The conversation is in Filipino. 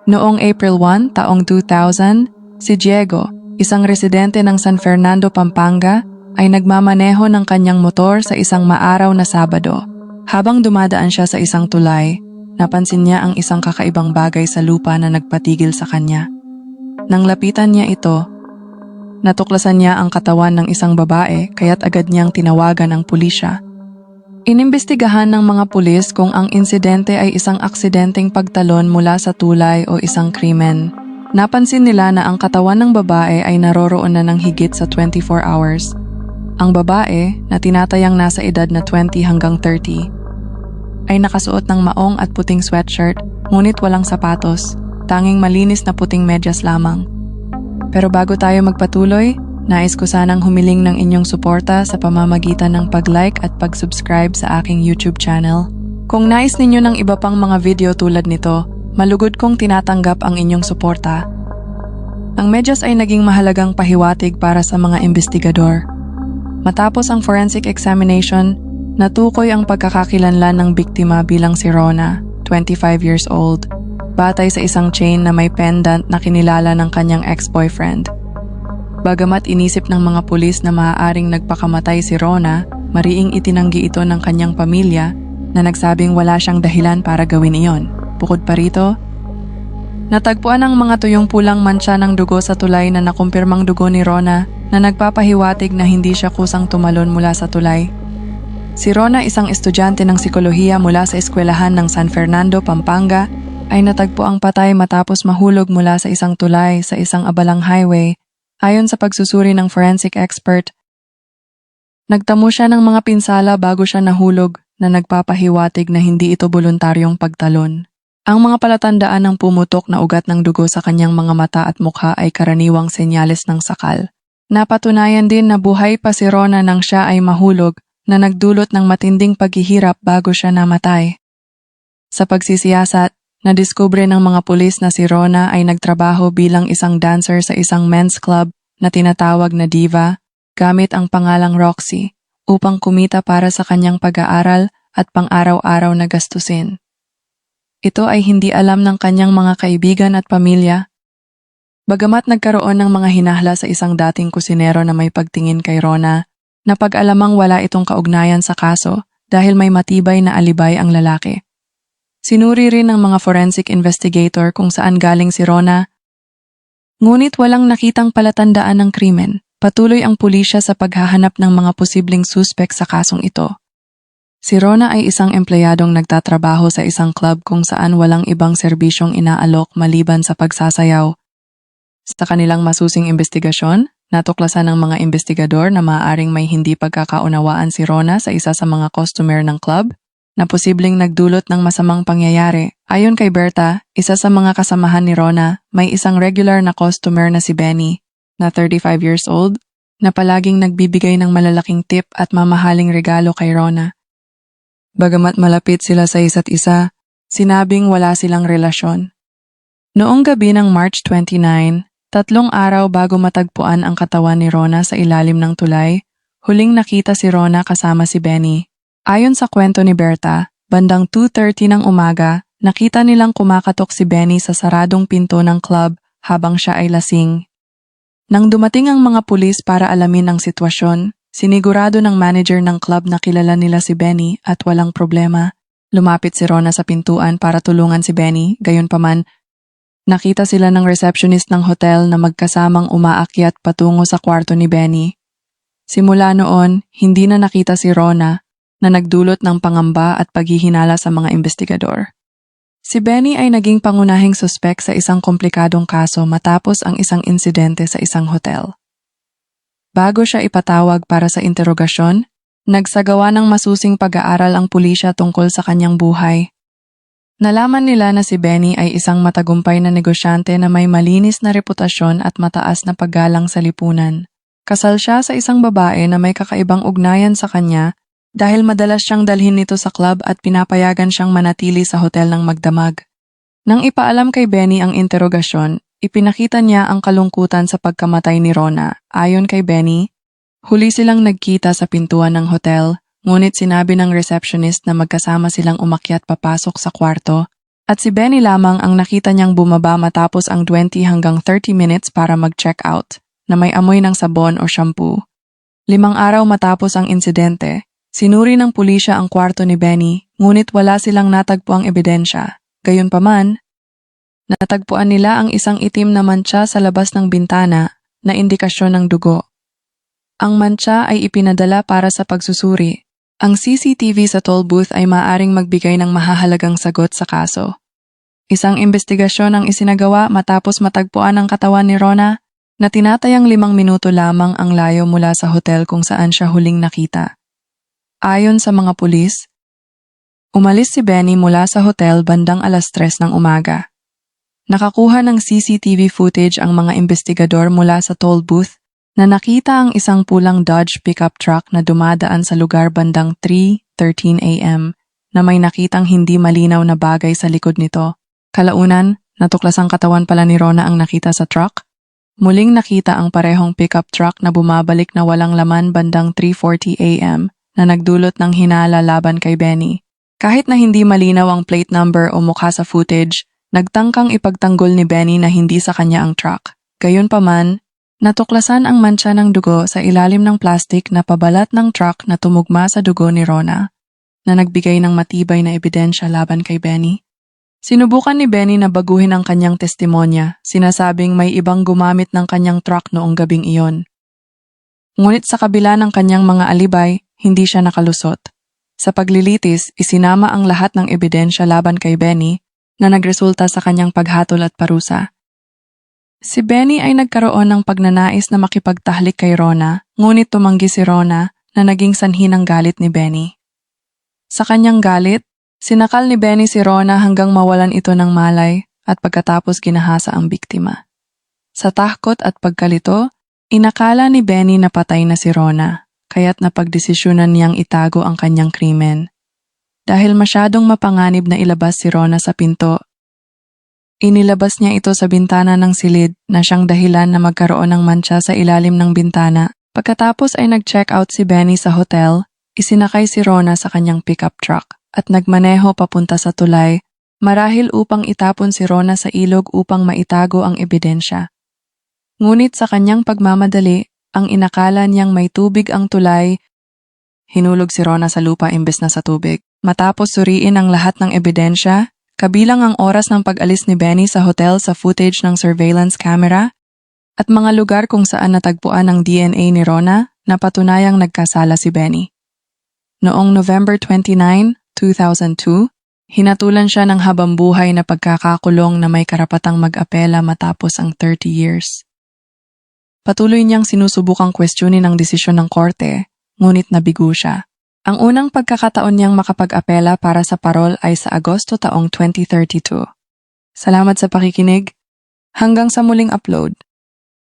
Noong April 1, taong 2000, si Diego, isang residente ng San Fernando, Pampanga, ay nagmamaneho ng kanyang motor sa isang maaraw na Sabado. Habang dumadaan siya sa isang tulay, napansin niya ang isang kakaibang bagay sa lupa na nagpatigil sa kanya. Nang lapitan niya ito, natuklasan niya ang katawan ng isang babae kaya't agad niyang tinawagan ang pulisya. Inimbestigahan ng mga pulis kung ang insidente ay isang aksidenteng pagtalon mula sa tulay o isang krimen. Napansin nila na ang katawan ng babae ay naroroon na ng higit sa 24 hours. Ang babae, na tinatayang nasa edad na 20 hanggang 30, ay nakasuot ng maong at puting sweatshirt ngunit walang sapatos, tanging malinis na puting medyas lamang. Pero bago tayo magpatuloy, nais ko sanang humiling ng inyong suporta sa pamamagitan ng pag-like at pag-subscribe sa aking YouTube channel. Kung nais ninyo ng iba pang mga video tulad nito, malugod kong tinatanggap ang inyong suporta. Ang medyas ay naging mahalagang pahiwatig para sa mga investigador. Matapos ang forensic examination, natukoy ang pagkakakilanlan ng biktima bilang si Rona, 25 years old, batay sa isang chain na may pendant na kinilala ng kanyang ex-boyfriend. Bagamat inisip ng mga pulis na maaaring nagpakamatay si Rona, mariing itinanggi ito ng kanyang pamilya na nagsabing wala siyang dahilan para gawin iyon. Bukod pa rito, natagpuan ang mga tuyong pulang mantsa ng dugo sa tulay na nakumpirmang dugo ni Rona na nagpapahiwatig na hindi siya kusang tumalon mula sa tulay. Si Rona, isang estudyante ng psikolohiya mula sa eskwelahan ng San Fernando, Pampanga, ay natagpuang patay matapos mahulog mula sa isang tulay sa isang abalang highway. Ayon sa pagsusuri ng forensic expert, nagtamo siya ng mga pinsala bago siya nahulog na nagpapahiwatig na hindi ito voluntaryong pagtalon. Ang mga palatandaan ng pumutok na ugat ng dugo sa kanyang mga mata at mukha ay karaniwang senyales ng sakal. Napatunayan din na buhay pa si Rona nang siya ay mahulog na nagdulot ng matinding paghihirap bago siya namatay. Sa pagsisiyasat, nadiskubre ng mga pulis na si Rona ay nagtrabaho bilang isang dancer sa isang men's club na tinatawag na Diva gamit ang pangalang Roxy upang kumita para sa kanyang pag-aaral at pang-araw-araw na gastusin. Ito ay hindi alam ng kanyang mga kaibigan at pamilya. Bagamat nagkaroon ng mga hinahla sa isang dating kusinero na may pagtingin kay Rona, napag-alamang wala itong kaugnayan sa kaso dahil may matibay na alibay ang lalaki. Sinuri rin ng mga forensic investigator kung saan galing si Rona, ngunit walang nakitang palatandaan ng krimen. Patuloy ang pulisya sa paghahanap ng mga posibleng suspek sa kasong ito. Si Rona ay isang empleyadong nagtatrabaho sa isang club kung saan walang ibang serbisyong inaalok maliban sa pagsasayaw. Sa kanilang masusing investigasyon, natuklasan ng mga investigador na maaaring may hindi pagkakaunawaan si Rona sa isa sa mga customer ng club na posibleng nagdulot ng masamang pangyayari. Ayon kay Berta, isa sa mga kasamahan ni Rona, may isang regular na customer na si Benny, na 35 years old, na palaging nagbibigay ng malalaking tip at mamahaling regalo kay Rona. Bagamat malapit sila sa isa't isa, sinabing wala silang relasyon. Noong gabi ng March 29, 3 araw bago matagpuan ang katawan ni Rona sa ilalim ng tulay, huling nakita si Rona kasama si Benny. Ayon sa kwento ni Berta, bandang 2:30 ng umaga, nakita nilang kumakatok si Benny sa saradong pinto ng club habang siya ay lasing. Nang dumating ang mga pulis para alamin ang sitwasyon, sinigurado ng manager ng club na kilala nila si Benny at walang problema. Lumapit si Rona sa pintuan para tulungan si Benny, gayunpaman, nakita sila ng receptionist ng hotel na magkasamang umaakyat patungo sa kwarto ni Benny. Simula noon, hindi na nakita si Rona na nagdulot ng pangamba at paghihinala sa mga investigador. Si Benny ay naging pangunahing suspek sa isang komplikadong kaso matapos ang isang insidente sa isang hotel. Bago siya ipatawag para sa interogasyon, nagsagawa ng masusing pag-aaral ang pulisya tungkol sa kanyang buhay. Nalaman nila na si Benny ay isang matagumpay na negosyante na may malinis na reputasyon at mataas na paggalang sa lipunan. Kasal siya sa isang babae na may kakaibang ugnayan sa kanya dahil madalas siyang dalhin nito sa club at pinapayagan siyang manatili sa hotel ng magdamag. Nang ipaalam kay Benny ang interogasyon, ipinakita niya ang kalungkutan sa pagkamatay ni Rona. Ayon kay Benny, huli silang nagkita sa pintuan ng hotel, ngunit sinabi ng receptionist na magkasama silang umakyat papasok sa kwarto At si Benny lamang ang nakita niyang bumaba matapos ang 20 hanggang 30 minutes para mag-check out, na may amoy ng sabon o shampoo. 5 araw matapos ang insidente, sinuri ng pulisya ang kwarto ni Benny, ngunit wala silang natagpuang ebidensya. Gayunpaman, natagpuan nila ang isang itim na mantsa sa labas ng bintana na indikasyon ng dugo. Ang mantsa ay ipinadala para sa pagsusuri. Ang CCTV sa toll booth ay maaaring magbigay ng mahahalagang sagot sa kaso. Isang investigasyon ang isinagawa matapos matagpuan ang katawan ni Rona na tinatayang 5 minuto lamang ang layo mula sa hotel kung saan siya huling nakita. Ayon sa mga pulis, umalis si Benny mula sa hotel bandang 3:00 ng umaga. Nakakuha ng CCTV footage ang mga investigador mula sa toll booth na nakita ang isang pulang Dodge pickup truck na dumadaan sa lugar bandang 3:13 a.m. na may nakitang hindi malinaw na bagay sa likod nito. Kalaunan, natuklasang katawan pala ni Rona ang nakita sa truck. Muling nakita ang parehong pickup truck na bumabalik na walang laman bandang 3:40 a.m. na nagdulot ng hinala laban kay Benny. Kahit na hindi malinaw ang plate number o mukha sa footage, nagtangkang ipagtanggol ni Benny na hindi sa kanya ang truck. Gayunpaman, natuklasan ang mantsa ng dugo sa ilalim ng plastik na pabalat ng truck na tumugma sa dugo ni Rona, na nagbigay ng matibay na ebidensya laban kay Benny. Sinubukan ni Benny na baguhin ang kanyang testimonya, sinasabing may ibang gumamit ng kanyang truck noong gabing iyon. Ngunit sa kabila ng kanyang mga alibay, hindi siya nakalusot. Sa paglilitis, isinama ang lahat ng ebidensya laban kay Benny na nagresulta sa kanyang paghatol at parusa. Si Benny ay nagkaroon ng pagnanais na makipagtahlik kay Rona, ngunit tumanggi si Rona na naging sanhi ng galit ni Benny. Sa kanyang galit, sinakal ni Benny si Rona hanggang mawalan ito ng malay at pagkatapos ginahasa ang biktima. Sa takot at pagkalito, inakala ni Benny na patay na si Rona, kaya't napagdesisyonan niyang itago ang kanyang krimen. Dahil masyadong mapanganib na ilabas si Rona sa pinto, inilabas niya ito sa bintana ng silid na siyang dahilan na magkaroon ng mantsa sa ilalim ng bintana. Pagkatapos ay nag-check out si Benny sa hotel, isinakay si Rona sa kanyang pickup truck at nagmaneho papunta sa tulay, marahil upang itapon si Rona sa ilog upang maitago ang ebidensya. Ngunit sa kanyang pagmamadali, ang inakala niyang may tubig ang tulay, hinulog si Rona sa lupa imbes na sa tubig. Matapos suriin ang lahat ng ebidensya, kabilang ang oras ng pag-alis ni Benny sa hotel sa footage ng surveillance camera at mga lugar kung saan natagpuan ang DNA ni Rona na patunayang nagkasala si Benny. Noong November 29, 2002, hinatulan siya ng habambuhay na pagkakakulong na may karapatang mag-apela matapos ang 30 years. Patuloy niyang sinusubukang kwestiyonin ang desisyon ng korte, ngunit nabigo siya. Ang unang pagkakataon niyang makapag-apela para sa parol ay sa Agosto taong 2032. Salamat sa pakikinig. Hanggang sa muling upload.